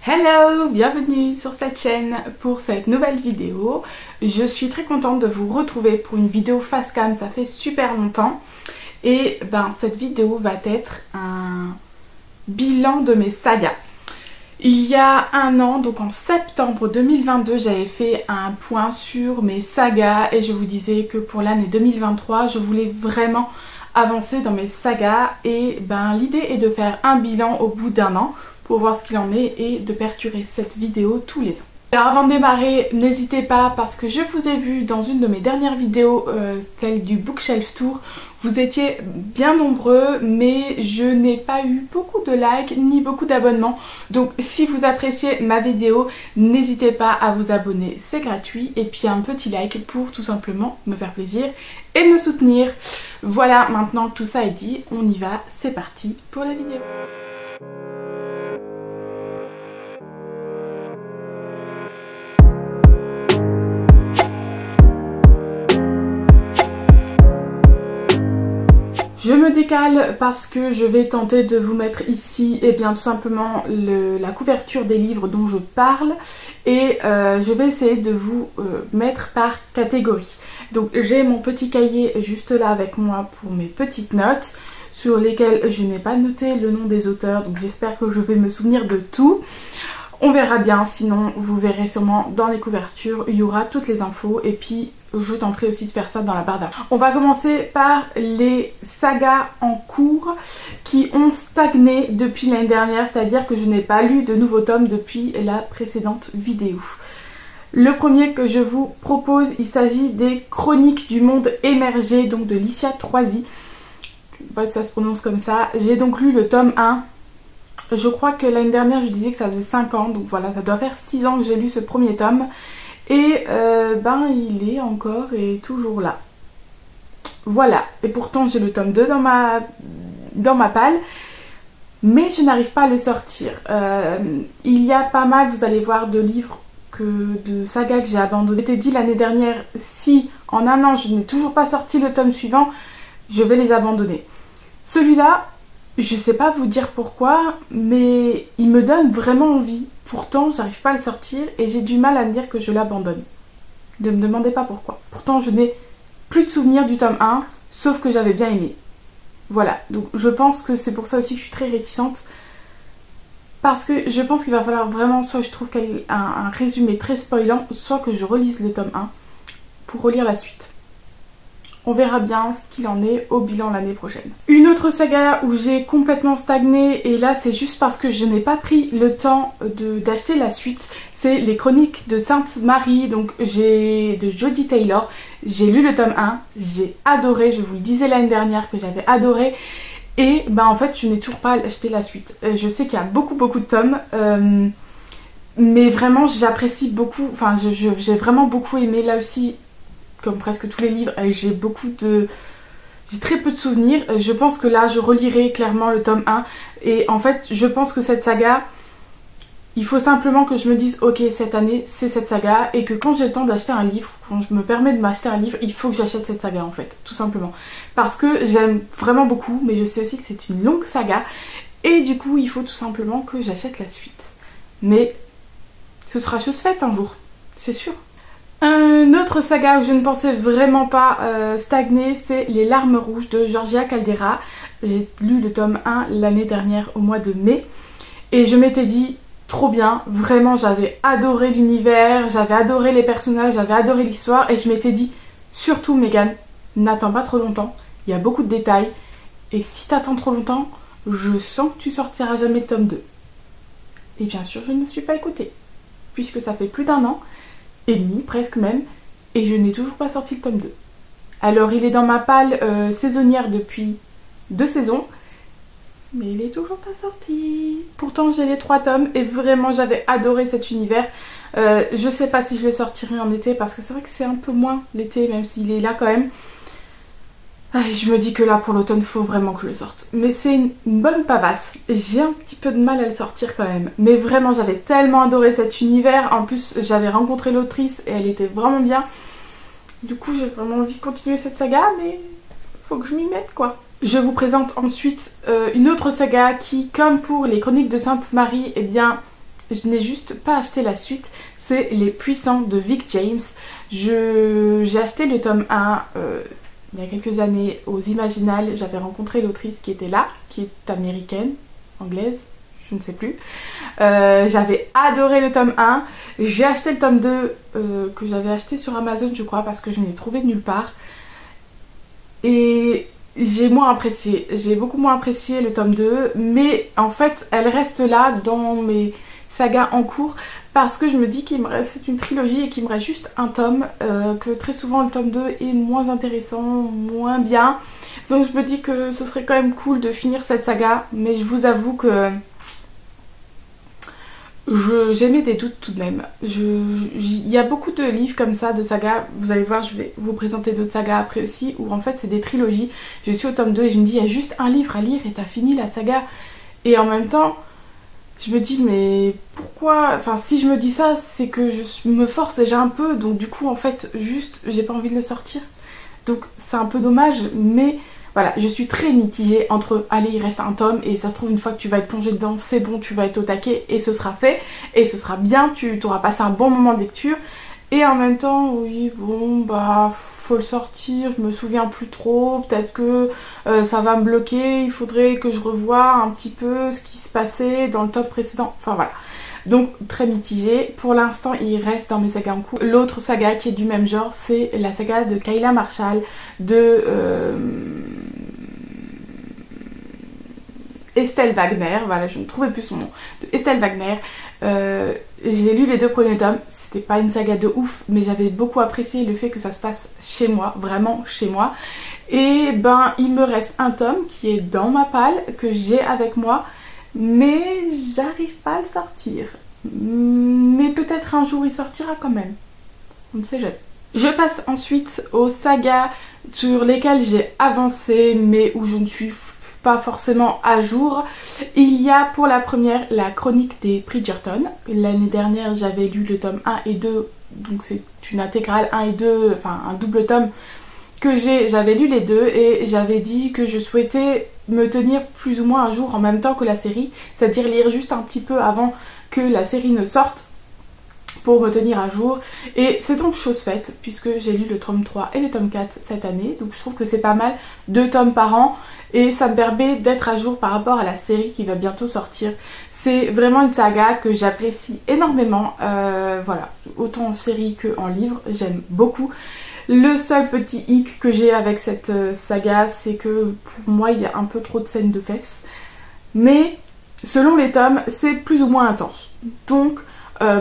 Hello, bienvenue sur cette chaîne pour cette nouvelle vidéo. Je suis très contente de vous retrouver pour une vidéo face cam, ça fait super longtemps. Et cette vidéo va être un bilan de mes sagas. Il y a un an, donc en septembre 2022, j'avais fait un point sur mes sagas et je vous disais que pour l'année 2023, je voulais vraiment avancer dans mes sagas et l'idée est de faire un bilan au bout d'un an pour voir ce qu'il en est et de perdurer cette vidéo tous les ans. Alors avant de démarrer, n'hésitez pas parce que je vous ai vu dans une de mes dernières vidéos, celle du Bookshelf Tour, vous étiez bien nombreux mais je n'ai pas eu beaucoup de likes ni beaucoup d'abonnements. Donc si vous appréciez ma vidéo, n'hésitez pas à vous abonner, c'est gratuit. Et puis un petit like pour tout simplement me faire plaisir et me soutenir. Voilà, maintenant que tout ça est dit, on y va, c'est parti pour la vidéo. Je me décale parce que je vais tenter de vous mettre ici tout simplement la couverture des livres dont je parle et je vais essayer de vous mettre par catégorie. Donc j'ai mon petit cahier juste là avec moi pour mes petites notes sur lesquelles je n'ai pas noté le nom des auteurs, donc j'espère que je vais me souvenir de tout. On verra bien, sinon vous verrez sûrement dans les couvertures, il y aura toutes les infos et puis je tenterai aussi de faire ça dans la barre d'infos. On va commencer par les sagas en cours qui ont stagné depuis l'année dernière, c'est-à-dire que je n'ai pas lu de nouveaux tomes depuis la précédente vidéo. Le premier que je vous propose, il s'agit des Chroniques du monde émergé, donc de Licia Troisi. Je sais pas si ça se prononce comme ça. J'ai donc lu le tome 1. Je crois que l'année dernière je disais que ça faisait 5 ans, donc voilà, ça doit faire 6 ans que j'ai lu ce premier tome. Et il est encore et toujours là. Voilà, et pourtant j'ai le tome 2 dans ma palle, mais je n'arrive pas à le sortir. Il y a pas mal, vous allez voir, de livres, de sagas que j'ai abandonné. Je t'ai dit l'année dernière, si en un an je n'ai toujours pas sorti le tome suivant, je vais les abandonner. Celui-là, je sais pas vous dire pourquoi, mais il me donne vraiment envie. Pourtant, j'arrive pas à le sortir et j'ai du mal à me dire que je l'abandonne. Ne me demandez pas pourquoi. Pourtant, je n'ai plus de souvenirs du tome 1, sauf que j'avais bien aimé. Voilà, donc je pense que c'est pour ça aussi que je suis très réticente. Parce que je pense qu'il va falloir vraiment, soit je trouve qu'il y a un résumé très spoilant, soit que je relise le tome 1 pour relire la suite. On verra bien ce qu'il en est au bilan l'année prochaine. Une autre saga où j'ai complètement stagné, et là c'est juste parce que je n'ai pas pris le temps d'acheter la suite, c'est les Chroniques de Sainte Marie, donc de Jodi Taylor. J'ai lu le tome 1, j'ai adoré, je vous le disais l'année dernière que j'avais adoré, et en fait je n'ai toujours pas acheté la suite. Je sais qu'il y a beaucoup de tomes, mais vraiment j'apprécie beaucoup, enfin j'ai vraiment beaucoup aimé. Là aussi, comme presque tous les livres, j'ai très peu de souvenirs. Je pense que là je relirai clairement le tome 1 et en fait je pense que cette saga, il faut simplement que je me dise ok, cette année c'est cette saga, et que quand j'ai le temps d'acheter un livre, quand je me permets de m'acheter un livre, il faut que j'achète cette saga en fait, tout simplement, parce que j'aime vraiment beaucoup, mais je sais aussi que c'est une longue saga et du coup il faut tout simplement que j'achète la suite, mais ce sera chose faite un jour, c'est sûr. Une autre saga où je ne pensais vraiment pas stagner, c'est Les Larmes Rouges de Georgia Caldera. J'ai lu le tome 1 l'année dernière au mois de mai et je m'étais dit trop bien, vraiment j'avais adoré l'univers, j'avais adoré les personnages, j'avais adoré l'histoire et je m'étais dit surtout Megan, n'attends pas trop longtemps, il y a beaucoup de détails et si t'attends trop longtemps, je sens que tu sortiras jamais le tome 2. Et bien sûr je ne me suis pas écoutée puisque ça fait plus d'un an et demi presque même, et je n'ai toujours pas sorti le tome 2. Alors il est dans ma palle saisonnière depuis 2 saisons, mais il est toujours pas sorti. Pourtant j'ai les 3 tomes et vraiment j'avais adoré cet univers. Je sais pas si je le sortirai en été parce que c'est vrai que c'est un peu moins l'été, même s'il est là quand même. Je me dis que là pour l'automne il faut vraiment que je le sorte. Mais c'est une bonne pavasse. J'ai un petit peu de mal à le sortir quand même. Mais vraiment j'avais tellement adoré cet univers. En plus j'avais rencontré l'autrice et elle était vraiment bien. Du coup j'ai vraiment envie de continuer cette saga, mais faut que je m'y mette quoi. Je vous présente ensuite une autre saga qui, comme pour les Chroniques de Sainte Marie, je n'ai juste pas acheté la suite, c'est Les Puissants de Vic James. J'ai acheté le tome 1 il y a quelques années aux Imaginales, j'avais rencontré l'autrice qui était là, qui est américaine, anglaise, je ne sais plus. J'avais adoré le tome 1, j'ai acheté le tome 2 que j'avais acheté sur Amazon je crois parce que je ne l'ai trouvé nulle part. Et j'ai beaucoup moins apprécié le tome 2, mais en fait elle reste là dans mes sagas en cours parce que je me dis qu'il me reste, c'est une trilogie et qu'il me reste juste un tome, que très souvent le tome 2 est moins intéressant, moins bien. Donc je me dis que ce serait quand même cool de finir cette saga, mais je vous avoue que j'émets des doutes tout de même. Il y a beaucoup de livres comme ça, de sagas, vous allez voir, je vais vous présenter d'autres sagas après aussi, où en fait c'est des trilogies. Je suis au tome 2 et je me dis il y a juste un livre à lire et t'as fini la saga. Et en même temps, je me dis mais pourquoi, enfin si je me dis ça c'est que je me force déjà un peu, donc du coup en fait juste j'ai pas envie de le sortir. Donc c'est un peu dommage, mais voilà, je suis très mitigée entre allez il reste un tome et ça se trouve une fois que tu vas être plongé dedans c'est bon, tu vas être au taquet et ce sera fait et ce sera bien, tu auras passé un bon moment de lecture. Et en même temps, oui, bon, bah, faut le sortir, je me souviens plus trop, peut-être que ça va me bloquer, il faudrait que je revoie un petit peu ce qui se passait dans le tome précédent, enfin voilà. Donc, très mitigé. Pour l'instant, il reste dans mes sagas en cours. L'autre saga qui est du même genre, c'est la saga de Kayla Marshall, de Estelle Wagner, voilà, je ne trouvais plus son nom, de Estelle Wagner. J'ai lu les 2 premiers tomes, c'était pas une saga de ouf, mais j'avais beaucoup apprécié le fait que ça se passe chez moi, vraiment chez moi. Et ben, il me reste un tome qui est dans ma palle, que j'ai avec moi, mais j'arrive pas à le sortir. Mais peut-être un jour il sortira quand même, on ne sait jamais. Je passe ensuite aux sagas sur lesquelles j'ai avancé, mais où je ne suis pas forcément à jour. Il y a pour la première la chronique des Bridgerton. L'année dernière j'avais lu le tome 1 et 2, donc c'est une intégrale 1 et 2, enfin un double tome que j'avais lu les deux et j'avais dit que je souhaitais me tenir plus ou moins à jour en même temps que la série, c'est-à-dire lire juste un petit peu avant que la série ne sorte pour me tenir à jour, et c'est donc chose faite puisque j'ai lu le tome 3 et le tome 4 cette année, donc je trouve que c'est pas mal, 2 tomes par an, et ça me permet d'être à jour par rapport à la série qui va bientôt sortir. C'est vraiment une saga que j'apprécie énormément, voilà, autant en série que en livre, j'aime beaucoup. Le seul petit hic que j'ai avec cette saga, c'est que pour moi il y a un peu trop de scènes de fesses, mais selon les tomes c'est plus ou moins intense, donc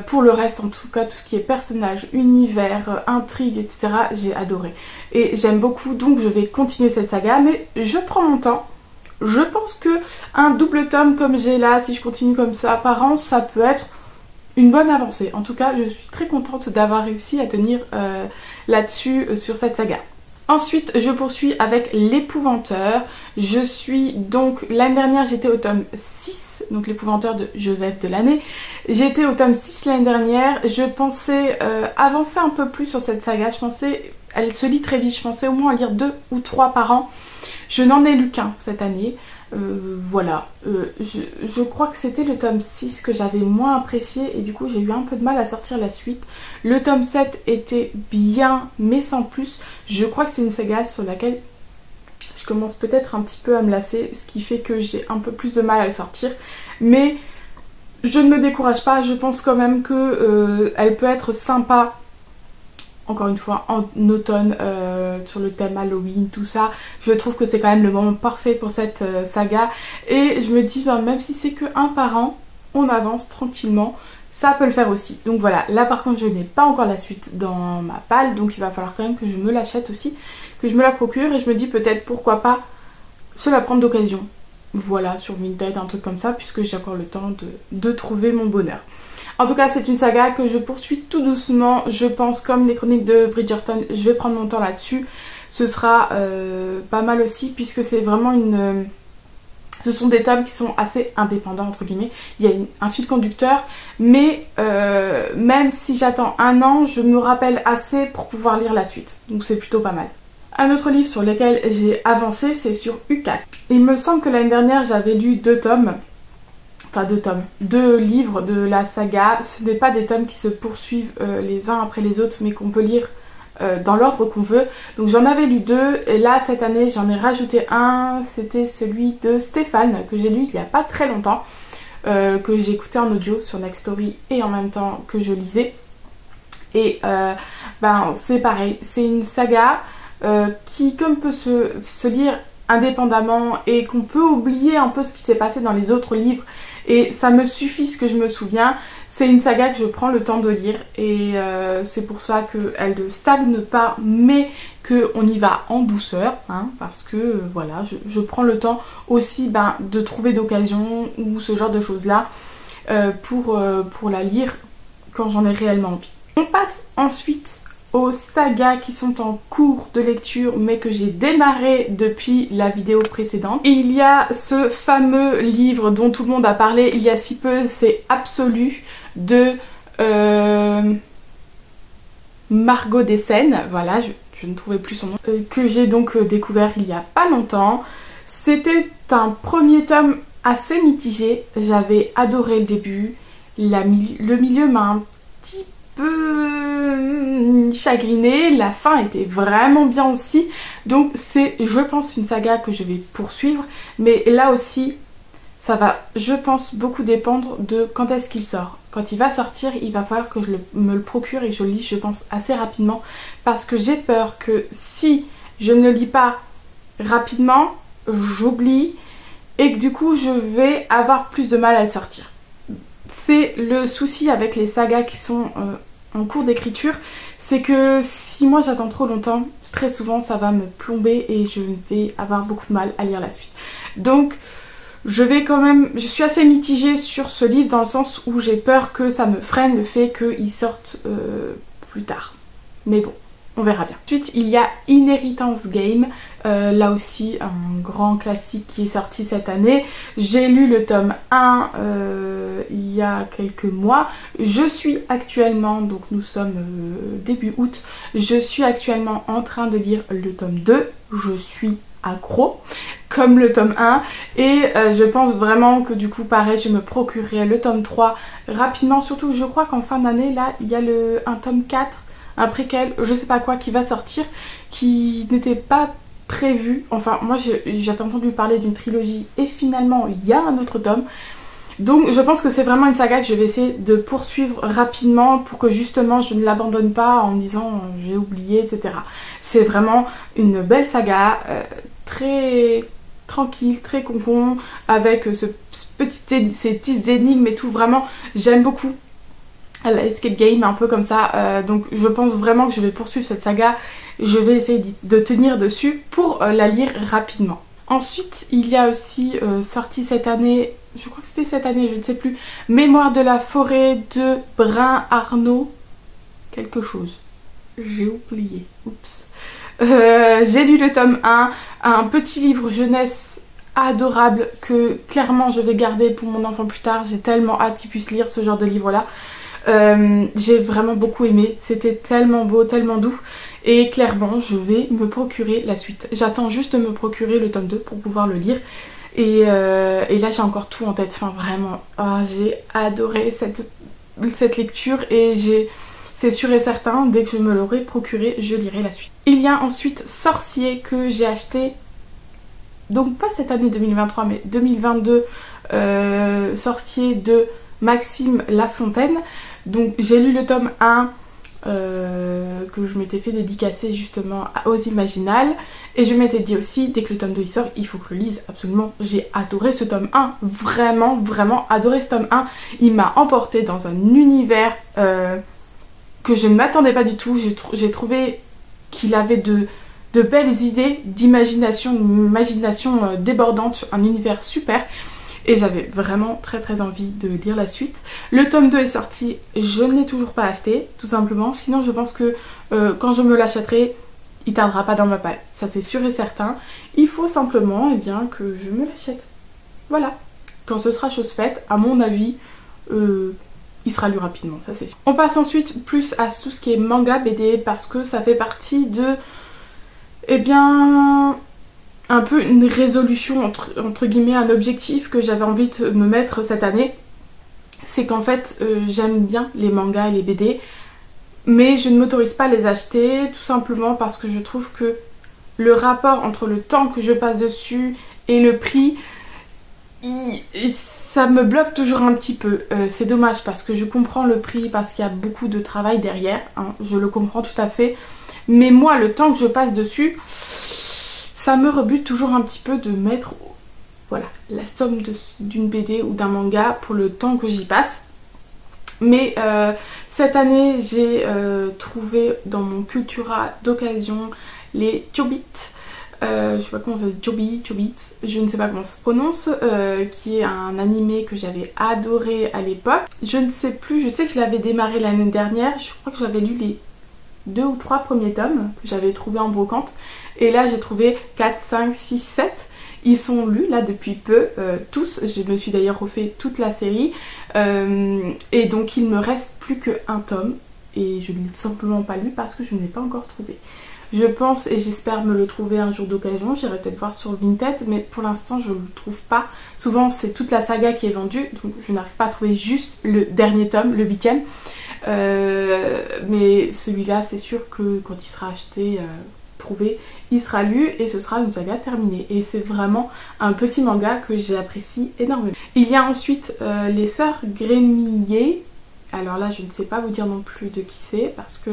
pour le reste, en tout cas tout ce qui est personnage, univers, intrigue, etc., j'ai adoré et j'aime beaucoup, donc je vais continuer cette saga, mais je prends mon temps. Je pense que un double tome comme j'ai là, si je continue comme ça par an, ça peut être une bonne avancée. En tout cas, je suis très contente d'avoir réussi à tenir là-dessus sur cette saga. Ensuite, je poursuis avec L'Épouvanteur. Je suis donc, l'année dernière, j'étais au tome 6, donc L'Épouvanteur de Joseph Delaney. J'étais au tome 6 l'année dernière. Je pensais avancer un peu plus sur cette saga. Je pensais, elle se lit très vite, je pensais au moins en lire 2 ou 3 par an. Je n'en ai lu qu'un cette année. Voilà, je crois que c'était le tome 6 que j'avais moins apprécié et du coup j'ai eu un peu de mal à sortir la suite. Le tome 7 était bien mais sans plus. Je crois que c'est une saga sur laquelle je commence peut-être un petit peu à me lasser, ce qui fait que j'ai un peu plus de mal à le sortir, mais je ne me décourage pas. Je pense quand même que elle peut être sympa, encore une fois en automne, sur le thème Halloween, tout ça. Je trouve que c'est quand même le moment parfait pour cette saga, et je me dis ben, même si c'est que un par an, on avance tranquillement, ça peut le faire aussi. Donc voilà, là par contre je n'ai pas encore la suite dans ma palle, donc il va falloir quand même que je me l'achète aussi, que je me la procure, et je me dis peut-être pourquoi pas se la prendre d'occasion, voilà, sur Vinted, un truc comme ça, puisque j'ai encore le temps de trouver mon bonheur. En tout cas, c'est une saga que je poursuis tout doucement, je pense, comme les chroniques de Bridgerton, je vais prendre mon temps là-dessus. Ce sera pas mal aussi, puisque c'est vraiment une... Ce sont des tomes qui sont assez indépendants, entre guillemets. Il y a un fil conducteur, mais même si j'attends un an, je me rappelle assez pour pouvoir lire la suite. Donc c'est plutôt pas mal. Un autre livre sur lequel j'ai avancé, c'est sur U4. Il me semble que l'année dernière, j'avais lu 2 tomes. enfin 2 tomes, 2 livres de la saga. Ce n'est pas des tomes qui se poursuivent les uns après les autres, mais qu'on peut lire dans l'ordre qu'on veut. Donc j'en avais lu 2 et là cette année j'en ai rajouté un, c'était celui de Stéphane que j'ai lu il n'y a pas très longtemps, que j'ai écouté en audio sur Nextory et en même temps que je lisais. Et ben c'est pareil, c'est une saga qui comme peut se lire indépendamment et qu'on peut oublier un peu ce qui s'est passé dans les autres livres et ça me suffit ce que je me souviens. C'est une saga que je prends le temps de lire et c'est pour ça qu'elle ne stagne pas mais qu'on y va en douceur, hein, parce que voilà, je prends le temps aussi de trouver d'occasion ou ce genre de choses là pour la lire quand j'en ai réellement envie. On passe ensuite aux sagas qui sont en cours de lecture mais que j'ai démarré depuis la vidéo précédente. Et il y a ce fameux livre dont tout le monde a parlé il y a si peu, c'est Absolu de Margot Dessen, voilà, je ne trouvais plus son nom, que j'ai donc découvert il y a pas longtemps. C'était un premier tome assez mitigé, j'avais adoré le début, le milieu m'a un petit peu chagrinée, la fin était vraiment bien aussi, donc c'est je pense une saga que je vais poursuivre, mais là aussi ça va je pense beaucoup dépendre de quand est-ce qu'il sort. Quand il va sortir il va falloir que me le procure et que je le lise je pense assez rapidement, parce que j'ai peur que si je ne le lis pas rapidement j'oublie et que du coup je vais avoir plus de mal à le sortir. C'est le souci avec les sagas qui sont en cours d'écriture, c'est que si moi j'attends trop longtemps, très souvent ça va me plomber et je vais avoir beaucoup de mal à lire la suite. Donc je suis assez mitigée sur ce livre dans le sens où j'ai peur que ça me freine le fait qu'il sorte plus tard. Mais bon, on verra bien. Ensuite, il y a Inheritance Game, là aussi un grand classique qui est sorti cette année. J'ai lu le tome 1 il y a quelques mois. Je suis actuellement, donc nous sommes début août, je suis actuellement en train de lire le tome 2. Je suis accro comme le tome 1 et je pense vraiment que du coup pareil je me procurerai le tome 3 rapidement, surtout je crois qu'en fin d'année là il y a un tome 4, un préquel, je sais pas quoi qui va sortir, qui n'était pas prévu, enfin moi j'avais entendu parler d'une trilogie et finalement il y a un autre tome, donc je pense que c'est vraiment une saga que je vais essayer de poursuivre rapidement pour que justement je ne l'abandonne pas en me disant j'ai oublié etc. C'est vraiment une belle saga, très tranquille, très concon, avec ces petites énigmes et tout, vraiment j'aime beaucoup la escape game un peu comme ça, donc je pense vraiment que je vais poursuivre cette saga, je vais essayer de tenir dessus pour la lire rapidement. Ensuite il y a aussi sorti cette année, je crois que c'était cette année, je ne sais plus, Mémoire de la forêt de Brun Arnaud quelque chose, j'ai oublié, oups. J'ai lu le tome 1, un petit livre jeunesse adorable que clairement je vais garder pour mon enfant plus tard, j'ai tellement hâte qu'il puisse lire ce genre de livre là. J'ai vraiment beaucoup aimé, c'était tellement beau, tellement doux et clairement je vais me procurer la suite. J'attends juste de me procurer le tome 2 pour pouvoir le lire et là j'ai encore tout en tête, enfin vraiment j'ai adoré cette lecture et c'est sûr et certain, dès que je me l'aurai procuré, je lirai la suite. Il y a ensuite Sorcier que j'ai acheté, donc pas cette année 2023 mais 2022, Sorcier de Maxime Lafontaine. Donc j'ai lu le tome 1 que je m'étais fait dédicacer justement aux Imaginales et je m'étais dit aussi dès que le tome 2 il sort il faut que je le lise absolument. J'ai adoré ce tome 1, vraiment vraiment adoré ce tome 1, il m'a emporté dans un univers que je ne m'attendais pas du tout. J'ai trouvé qu'il avait de belles idées d'imagination, une imagination débordante, un univers super et j'avais vraiment très très envie de lire la suite. Le tome 2 est sorti, je ne l'ai toujours pas acheté tout simplement, sinon je pense que quand je me l'achèterai il tardera pas dans ma palle, ça c'est sûr et certain. Il faut simplement bien que je me l'achète, voilà, quand ce sera chose faite, à mon avis il sera lu rapidement, ça c'est sûr. On passe ensuite plus à tout ce qui est manga BD parce que ça fait partie de un peu une résolution, entre guillemets, un objectif que j'avais envie de me mettre cette année. C'est qu'en fait, j'aime bien les mangas et les BD, mais je ne m'autorise pas à les acheter, tout simplement parce que je trouve que le rapport entre le temps que je passe dessus et le prix, ça me bloque toujours un petit peu. C'est dommage parce que je comprends le prix, parce qu'il y a beaucoup de travail derrière, hein, je le comprends tout à fait. Mais moi, le temps que je passe dessus, ça me rebute toujours un petit peu de mettre, voilà, la somme d'une BD ou d'un manga pour le temps que j'y passe. Mais cette année, j'ai trouvé dans mon Cultura d'occasion les Chobits. Je sais pas comment ça se dit, Chobits, je ne sais pas comment ça se prononce, qui est un animé que j'avais adoré à l'époque. Je ne sais plus, je sais que je l'avais démarré l'année dernière, je crois que j'avais lu les 2 ou 3 premiers tomes que j'avais trouvé en brocante. Et là j'ai trouvé 4, 5, 6, 7. Ils sont lus là depuis peu, tous. Je me suis d'ailleurs refait toute la série. Et donc il me reste plus qu'un tome. Et je ne l'ai tout simplement pas lu parce que je ne l'ai pas encore trouvé. Je pense et j'espère me le trouver un jour d'occasion. J'irai peut-être voir sur Vinted, mais pour l'instant je ne le trouve pas. Souvent c'est toute la saga qui est vendue, donc je n'arrive pas à trouver juste le dernier tome, le 8e. Mais celui-là c'est sûr que quand il sera acheté, trouvé, il sera lu et ce sera une saga terminée. Et c'est vraiment un petit manga que j'apprécie énormément. Il y a ensuite les Sœurs Grémillet. Alors là je ne sais pas vous dire non plus de qui c'est parce que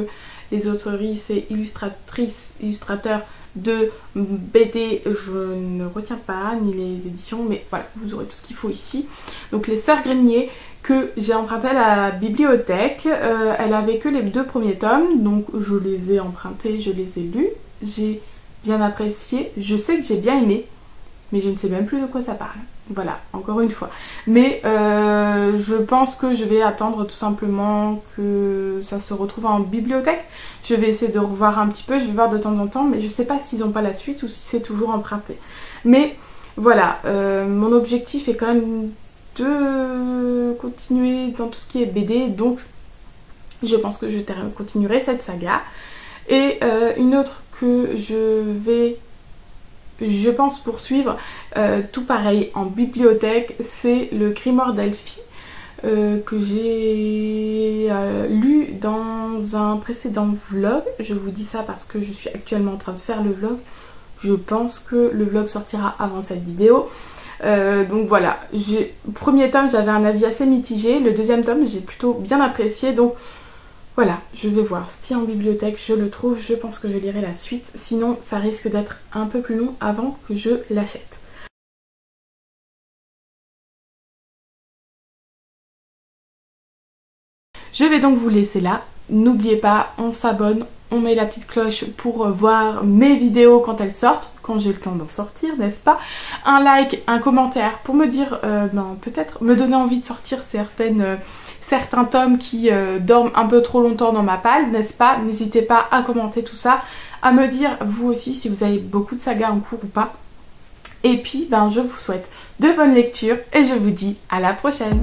les autrices c'est illustrateurs de BD, je ne retiens pas ni les éditions, mais voilà, vous aurez tout ce qu'il faut ici. Donc les Sœurs Grémillet que j'ai emprunté à la bibliothèque, elle avait que les 2 premiers tomes, donc je les ai empruntés, je les ai lus, j'ai bien apprécié, je sais que j'ai bien aimé, mais je ne sais même plus de quoi ça parle. Voilà, encore une fois. Mais je pense que je vais attendre tout simplement que ça se retrouve en bibliothèque. Je vais essayer de revoir un petit peu, je vais voir de temps en temps, mais je sais pas s'ils n'ont pas la suite ou si c'est toujours emprunté. Mais voilà, mon objectif est quand même de continuer dans tout ce qui est BD, donc je pense que je continuerai cette saga. Et une autre que je pense poursuivre, tout pareil en bibliothèque, c'est le Grimoire d'Elphie que j'ai lu dans un précédent vlog. Je vous dis ça parce que je suis actuellement en train de faire le vlog. Je pense que le vlog sortira avant cette vidéo. Donc voilà, premier tome j'avais un avis assez mitigé, le 2e tome j'ai plutôt bien apprécié, donc voilà, je vais voir si en bibliothèque je le trouve, je pense que je lirai la suite, sinon ça risque d'être un peu plus long avant que je l'achète. Je vais donc vous laisser là, n'oubliez pas, on s'abonne, on met la petite cloche pour voir mes vidéos quand elles sortent, quand j'ai le temps d'en sortir, n'est-ce pas? Un like, un commentaire pour me dire, peut-être me donner envie de sortir certains tomes qui dorment un peu trop longtemps dans ma palle, n'est-ce pas? N'hésitez pas à commenter tout ça, à me dire vous aussi si vous avez beaucoup de sagas en cours ou pas. Et puis je vous souhaite de bonnes lectures et je vous dis à la prochaine.